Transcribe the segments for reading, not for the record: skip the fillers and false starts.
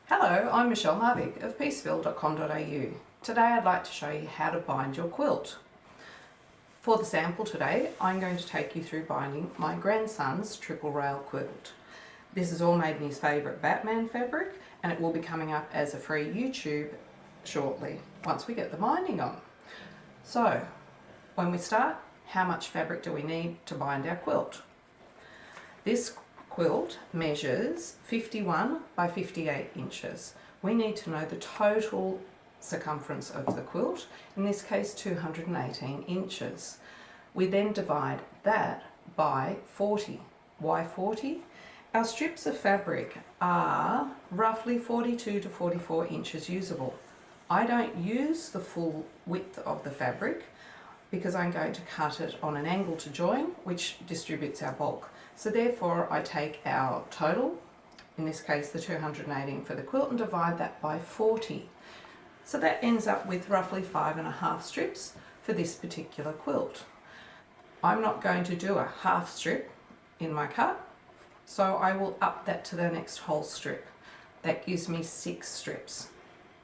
Hello, I'm Michelle Marvig of peaceville.com.au. Today I'd like to show you how to bind your quilt. For the sample today, I'm going to take you through binding my grandson's triple rail quilt. This is all made in his favourite Batman fabric, and it will be coming up as a free YouTube shortly, once we get the binding on. So, when we start, how much fabric do we need to bind our quilt? This quilt measures 51 by 58 inches. We need to know the total circumference of the quilt, in this case 218 inches. We then divide that by 40. Why 40? Our strips of fabric are roughly 42 to 44 inches usable. I don't use the full width of the fabric because I'm going to cut it on an angle to join, which distributes our bulk. So therefore I take our total, in this case the 218 for the quilt, and divide that by 40. So that ends up with roughly 5.5 strips for this particular quilt. I'm not going to do a half strip in my cut, so I will up that to the next whole strip. That gives me 6 strips.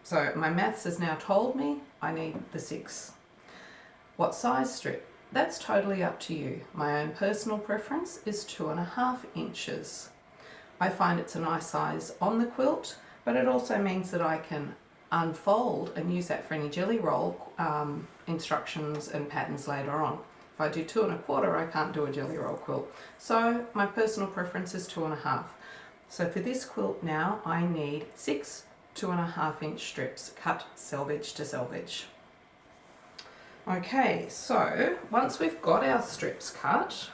So my maths has now told me I need the 6. What size strip? That's totally up to you. My own personal preference is 2.5 inches. I find it's a nice size on the quilt, but it also means that I can unfold and use that for any jelly roll instructions and patterns later on. If I do 2.25, I can't do a jelly roll quilt. So my personal preference is 2.5. So for this quilt now, I need 6 2.5 inch strips cut selvage to selvage. Okay, so once we've got our strips cut,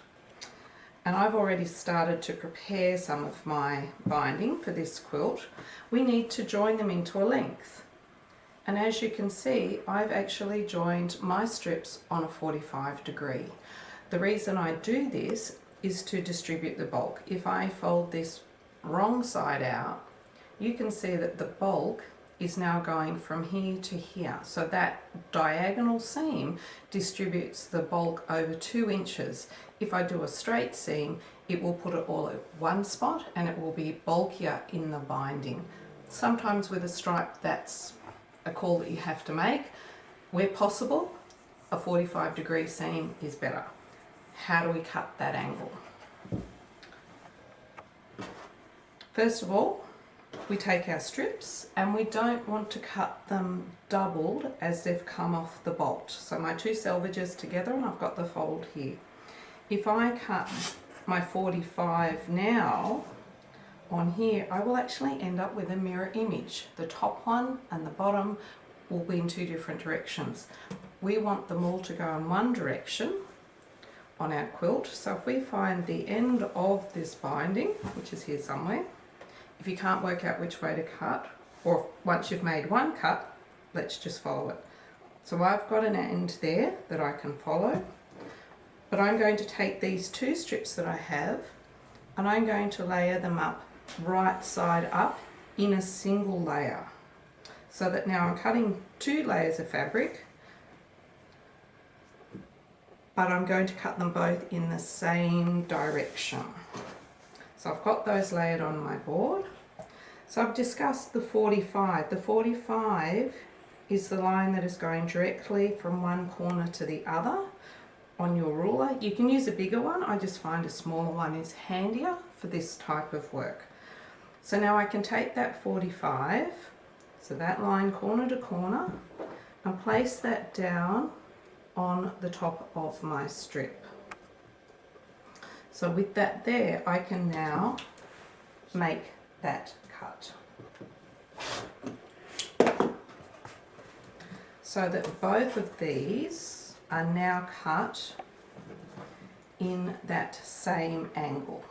and I've already started to prepare some of my binding for this quilt, we need to join them into a length. And as you can see, I've actually joined my strips on a 45 degree. The reason I do this is to distribute the bulk. If I fold this wrong side out, you can see that the bulk is now going from here to here. So that diagonal seam distributes the bulk over 2 inches. If I do a straight seam, it will put it all at one spot and it will be bulkier in the binding. Sometimes with a stripe, that's a call that you have to make. Where possible, a 45 degree seam is better. How do we cut that angle? First of all, we take our strips, and we don't want to cut them doubled as they've come off the bolt. So my 2 selvages together, and I've got the fold here. If I cut my 45 now on here, I will actually end up with a mirror image. The top one and the bottom will be in 2 different directions. We want them all to go in one direction on our quilt. So if we find the end of this binding, which is here somewhere, if you can't work out which way to cut, or once you've made one cut, let's just follow it. So I've got an end there that I can follow, but I'm going to take these 2 strips that I have, and I'm going to layer them up right side up in a single layer. So that now I'm cutting 2 layers of fabric, but I'm going to cut them both in the same direction. So I've got those layered on my board. So I've discussed the 45. The 45 is the line that is going directly from one corner to the other on your ruler. You can use a bigger one. I just find a smaller one is handier for this type of work. So now I can take that 45, so that line corner to corner, and place that down on the top of my strip. So with that there, I can now make that cut. So that both of these are now cut in that same angle.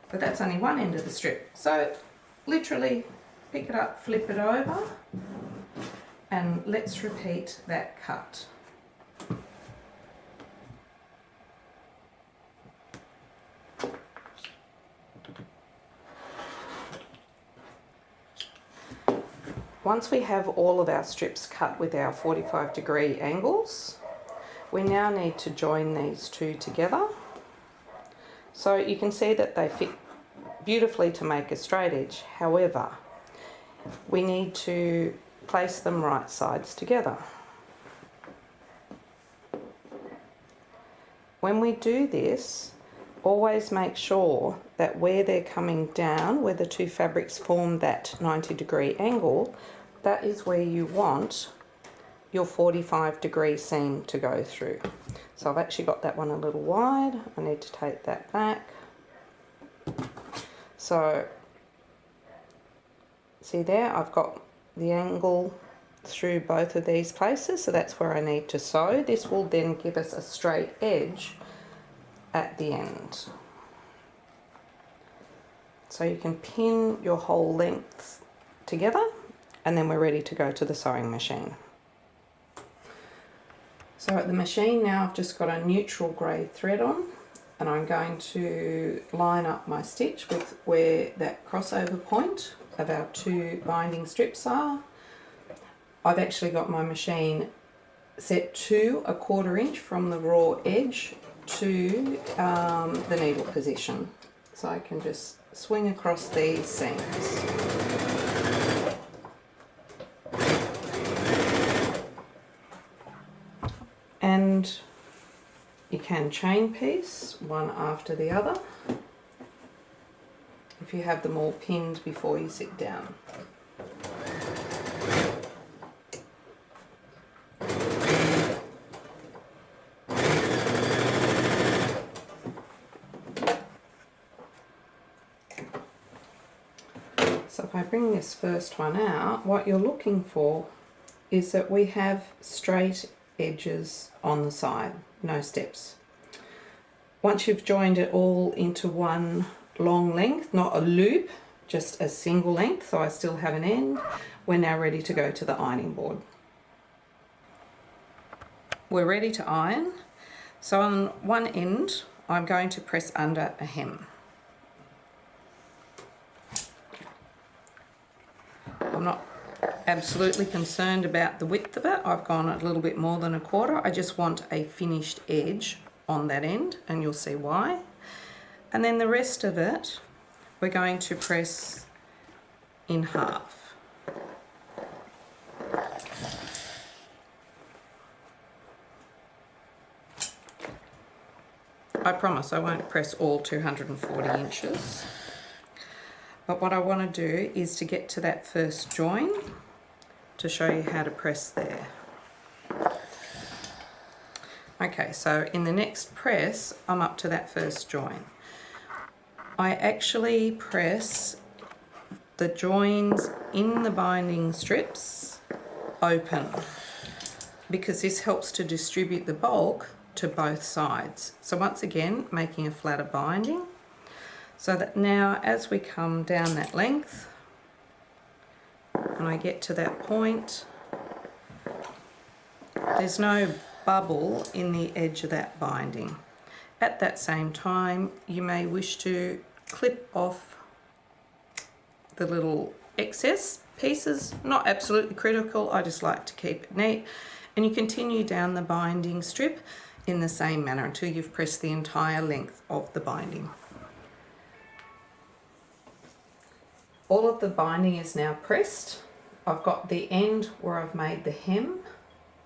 But that's only one end of the strip. So literally pick it up, flip it over, and let's repeat that cut. Once we have all of our strips cut with our 45 degree angles, we now need to join these 2 together. So you can see that they fit beautifully to make a straight edge. However, we need to place them right sides together. When we do this, always make sure that where they're coming down, where the two fabrics form that 90-degree angle, that is where you want your 45-degree seam to go through. So I've actually got that one a little wide. I need to take that back. So see there, I've got the angle through both of these places, so that's where I need to sew. This will then give us a straight edge at the end. So you can pin your whole length together, and then we're ready to go to the sewing machine. So at the machine now, I've just got a neutral grey thread on, and I'm going to line up my stitch with where that crossover point of our two binding strips are. I've actually got my machine set to 1/4 inch from the raw edge to the needle position. So I can just swing across these seams. And you can chain piece one after the other if you have them all pinned before you sit down. So if I bring this first one out, what you're looking for is that we have straight edges on the side, no steps. Once you've joined it all into one long length, not a loop, just a single length, so I still have an end, we're now ready to go to the ironing board. We're ready to iron. So on one end, I'm going to press under a hem. I'm not absolutely concerned about the width of it. I've gone a little bit more than 1/4. I just want a finished edge on that end, and you'll see why. And then the rest of it, we're going to press in half. I promise I won't press all 240 inches. But what I want to do is to get to that first join to show you how to press there. Okay, so in the next press, I'm up to that first join. I actually press the joins in the binding strips open because this helps to distribute the bulk to both sides. So once again, making a flatter binding. So that now as we come down that length and I get to that point, there's no bubble in the edge of that binding. At that same time, you may wish to clip off the little excess pieces, not absolutely critical, I just like to keep it neat. And you continue down the binding strip in the same manner until you've pressed the entire length of the binding. All of the binding is now pressed. I've got the end where I've made the hem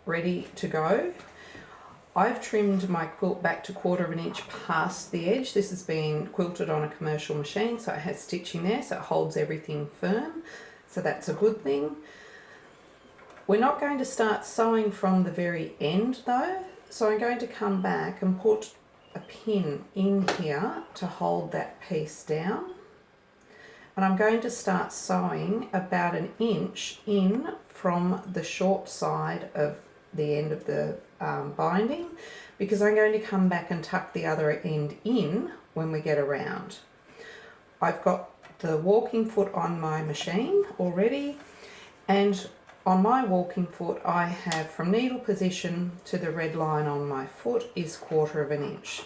ready to go. I've trimmed my quilt back to 1/4 inch past the edge. This has been quilted on a commercial machine, so it has stitching there, so it holds everything firm. So that's a good thing. We're not going to start sewing from the very end though, so I'm going to come back and put a pin in here to hold that piece down. And I'm going to start sewing about 1 inch in from the short side of the end of the binding, because I'm going to come back and tuck the other end in when we get around. I've got the walking foot on my machine already, and on my walking foot I have from needle position to the red line on my foot is 1/4 inch.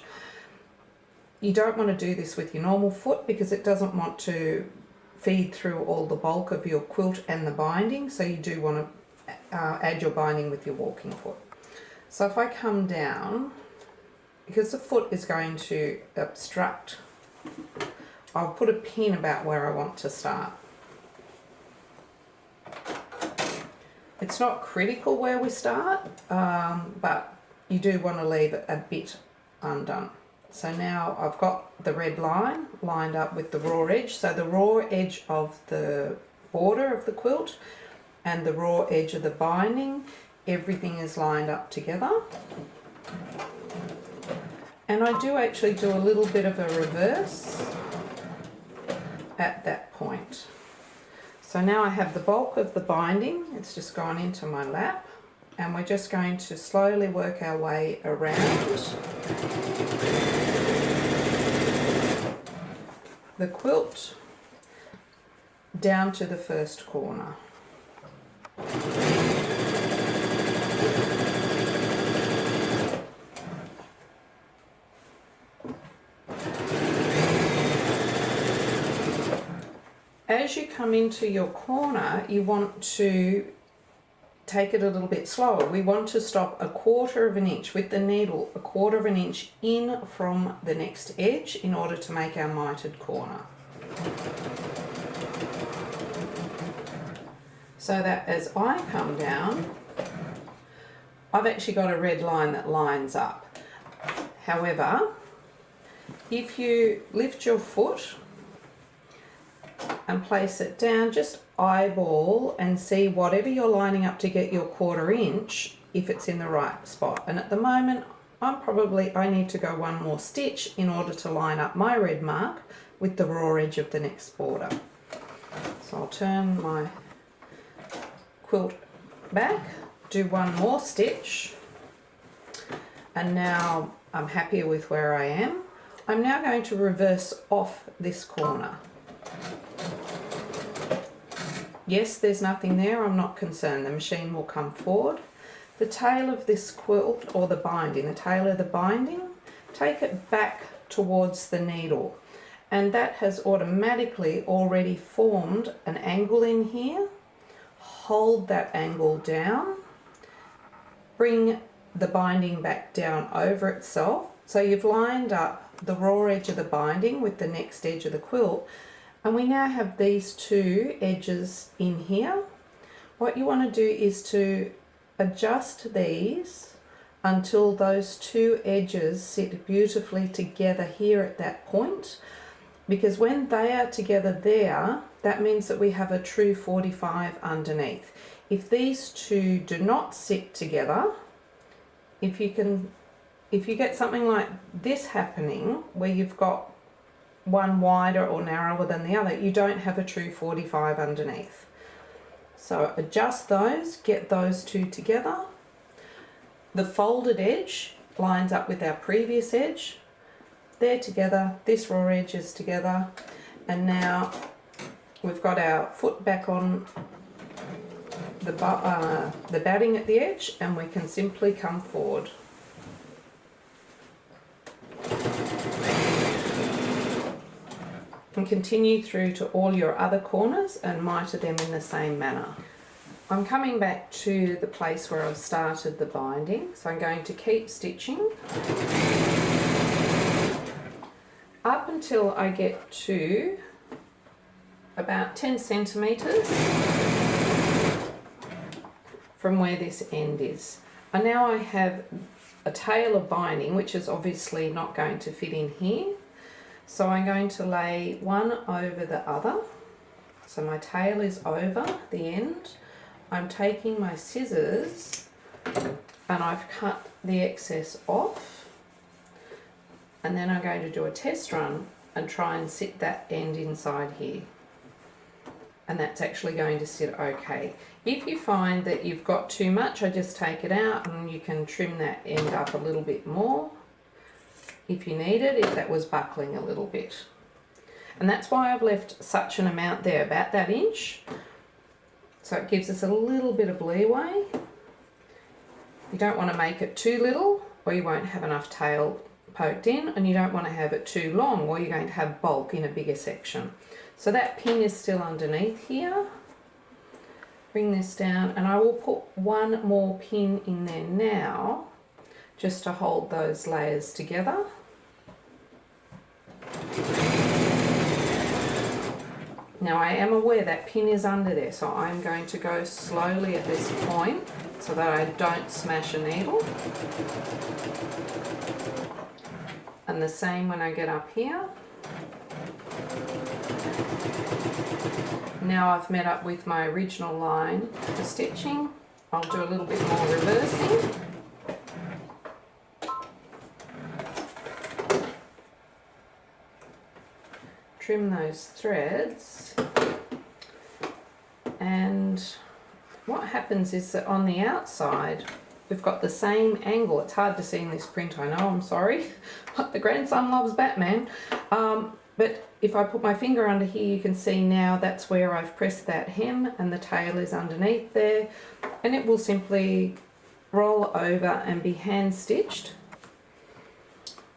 You don't want to do this with your normal foot because it doesn't want to feed through all the bulk of your quilt and the binding, so you do want to add your binding with your walking foot. So if I come down, because the foot is going to obstruct I'll put a pin about where I want to start. It's not critical where we start, but you do want to leave it a bit undone. So now I've got the red line lined up with the raw edge. So the raw edge of the border of the quilt and the raw edge of the binding, everything is lined up together. And I do actually do a little bit of a reverse at that point. So now I have the bulk of the binding, it's just gone into my lap, and we're just going to slowly work our way around the quilt down to the first corner. As you come into your corner, you want to take it a little bit slower. We want to stop 1/4 of an inch with the needle, 1/4 of an inch in from the next edge in order to make our mitered corner. So that as I come down, I've actually got a red line that lines up. However, if you lift your foot and place it down, just eyeball and see whatever you're lining up to get your 1/4 inch, if it's in the right spot. And at the moment, I need to go one more stitch in order to line up my red mark with the raw edge of the next border. So I'll turn my quilt back, do one more stitch, and now I'm happier with where I am. I'm now going to reverse off this corner. Yes, there's nothing there, I'm not concerned, the machine will come forward. The tail of this quilt, or the binding, the tail of the binding, take it back towards the needle, and that has automatically already formed an angle in here. Hold that angle down, bring the binding back down over itself, so you've lined up the raw edge of the binding with the next edge of the quilt. And we now have these two edges in here. What you want to do is to adjust these until those two edges sit beautifully together here at that point, because when they are together there, that means that we have a true 45 underneath. If these two do not sit together, if you get something like this happening where you've got one wider or narrower than the other, you don't have a true 45 underneath. So adjust those, get those two together. The folded edge lines up with our previous edge. They're together, this raw edge is together, and now we've got our foot back on the batting at the edge, and we can simply come forward. And continue through to all your other corners and mitre them in the same manner. I'm coming back to the place where I've started the binding, so I'm going to keep stitching up until I get to about 10 centimetres from where this end is. And now I have a tail of binding, which is obviously not going to fit in here. So I'm going to lay one over the other. So my tail is over the end. I'm taking my scissors and I've cut the excess off. And then I'm going to do a test run and try and sit that end inside here. And that's actually going to sit okay. If you find that you've got too much, I just take it out and you can trim that end up a little bit more if you need it, if that was buckling a little bit. And that's why I've left such an amount there, about that inch. So it gives us a little bit of leeway. You don't want to make it too little or you won't have enough tail poked in, and you don't want to have it too long or you're going to have bulk in a bigger section. So that pin is still underneath here. Bring this down and I will put one more pin in there now just to hold those layers together. Now I am aware that pin is under there, so I'm going to go slowly at this point so that I don't smash a needle. And the same when I get up here. Now I've met up with my original line for stitching. I'll do a little bit more reversing. Trim those threads, and what happens is that on the outside we've got the same angle. It's hard to see in this print, I know, I'm sorry. The grandson loves Batman. But if I put my finger under here, you can see now that's where I've pressed that hem, and the tail is underneath there, and it will simply roll over and be hand stitched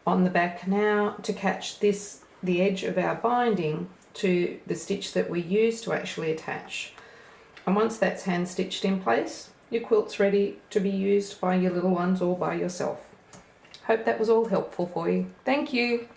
on the back now to catch this, the edge of our binding, to the stitch that we use to actually attach. And once that's hand stitched in place, your quilt's ready to be used by your little ones or by yourself. Hope that was all helpful for you. Thank you.